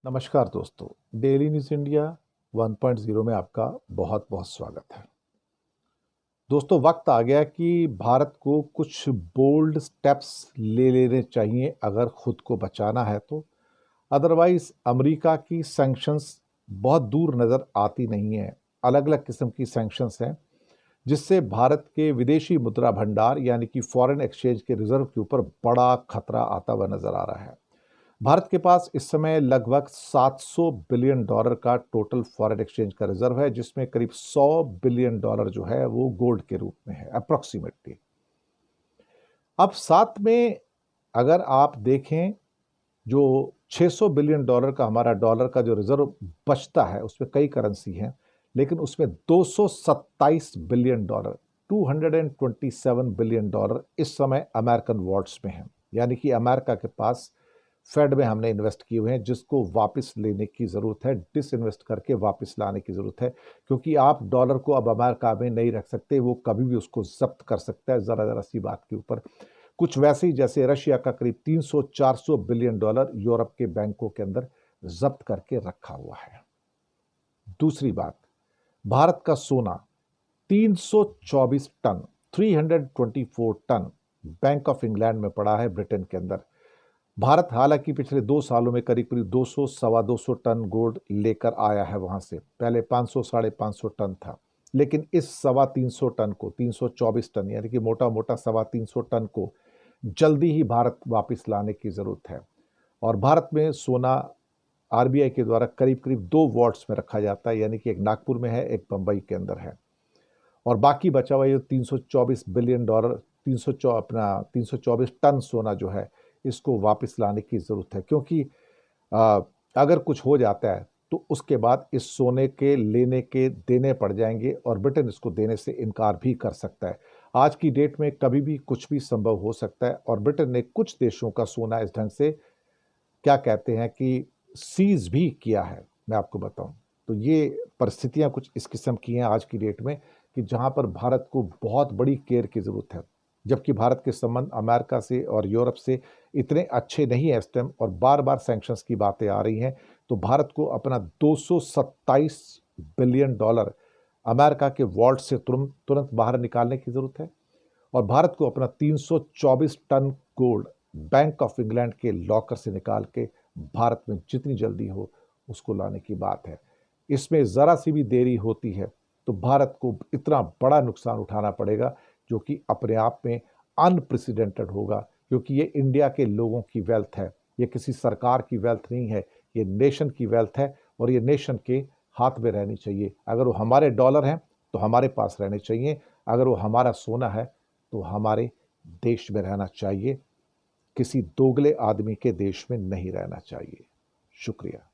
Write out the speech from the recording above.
नमस्कार दोस्तों, daily news India 1.0 में आपका बहुत बहुत स्वागत है। दोस्तों, वक्त आ गया कि भारत को कुछ बोल्ड स्टेप्स ले लेने चाहिए अगर खुद को बचाना है तो। अदरवाइज अमेरिका की सैंक्शंस बहुत दूर नज़र आती नहीं है। अलग अलग किस्म की सैंक्शंस हैं जिससे भारत के विदेशी मुद्रा भंडार यानी कि फॉरेन एक्सचेंज के रिजर्व के ऊपर बड़ा खतरा आता हुआ नजर आ रहा है। भारत के पास इस समय लगभग 700 बिलियन डॉलर का टोटल फॉरेन एक्सचेंज का रिजर्व है, जिसमें करीब 100 बिलियन डॉलर जो है वो गोल्ड के रूप में है अप्रोक्सीमेटली। अब साथ में अगर आप देखें, जो 600 बिलियन डॉलर का हमारा डॉलर का जो रिजर्व बचता है उसमें कई करेंसी हैं, लेकिन उसमें 227 बिलियन डॉलर 227 बिलियन डॉलर इस समय अमेरिकन वॉल्ट्स में है, यानी कि अमेरिका के पास फेड में हमने इन्वेस्ट किए हुए हैं, जिसको वापस लेने की ज़रूरत है, डिसइन्वेस्ट करके वापस लाने की ज़रूरत है। क्योंकि आप डॉलर को अब अमेरिका में नहीं रख सकते, वो कभी भी उसको जब्त कर सकता है ज़रा ज़रा सी बात के ऊपर। कुछ वैसे ही जैसे रशिया का करीब 300-400 बिलियन डॉलर यूरोप के बैंकों के अंदर जब्त करके रखा हुआ है। दूसरी बात, भारत का सोना 324 ton 324 ton bank of England में पड़ा है ब्रिटेन के अंदर। भारत हालांकि पिछले 2 सालों में करीब करीब 200 सवा 200 टन गोल्ड लेकर आया है वहां से। पहले 500 साढ़े 500 टन था, लेकिन इस सवा 300 टन को 324 टन यानी कि मोटा मोटा सवा 300 टन को जल्दी ही भारत वापस लाने की जरूरत है। और भारत में सोना आरबीआई के द्वारा करीब करीब 2 वॉट्स में रखा जाता है, यानी कि एक नागपुर में है, एक बंबई के अंदर है। और बाकी बचा हुआ ये 324 बिलियन डॉलर 324 टन सोना जो है, इसको वापस लाने की ज़रूरत है। क्योंकि अगर कुछ हो जाता है तो उसके बाद इस सोने के लेने के देने पड़ जाएंगे और ब्रिटेन इसको देने से इनकार भी कर सकता है। आज की डेट में कभी भी कुछ भी संभव हो सकता है, और ब्रिटेन ने कुछ देशों का सोना इस ढंग से क्या कहते हैं कि सीज भी किया है, मैं आपको बताऊं। तो ये परिस्थितियां कुछ इस किस्म की हैं आज की डेट में कि जहां पर भारत को बहुत बड़ी केयर की ज़रूरत है। जबकि भारत के संबंध अमेरिका से और यूरोप से इतने अच्छे नहीं है इस टाइम, और बार बार सैंक्शंस की बातें आ रही हैं, तो भारत को अपना 227 बिलियन डॉलर अमेरिका के वॉल्ट से तुरंत तुरंत बाहर निकालने की ज़रूरत है। और भारत को अपना 324 ton gold bank of England के लॉकर से निकाल के भारत में जितनी जल्दी हो उसको लाने की बात है। इसमें ज़रा सी भी देरी होती है तो भारत को इतना बड़ा नुकसान उठाना पड़ेगा, जो कि अपने आप में अनप्रेसिडेंटेड होगा। क्योंकि ये इंडिया के लोगों की वेल्थ है, ये किसी सरकार की वेल्थ नहीं है, ये नेशन की वेल्थ है, और ये नेशन के हाथ में रहनी चाहिए। अगर वो हमारे डॉलर हैं तो हमारे पास रहने चाहिए, अगर वो हमारा सोना है तो हमारे देश में रहना चाहिए, किसी दोगले आदमी के देश में नहीं रहना चाहिए। शुक्रिया।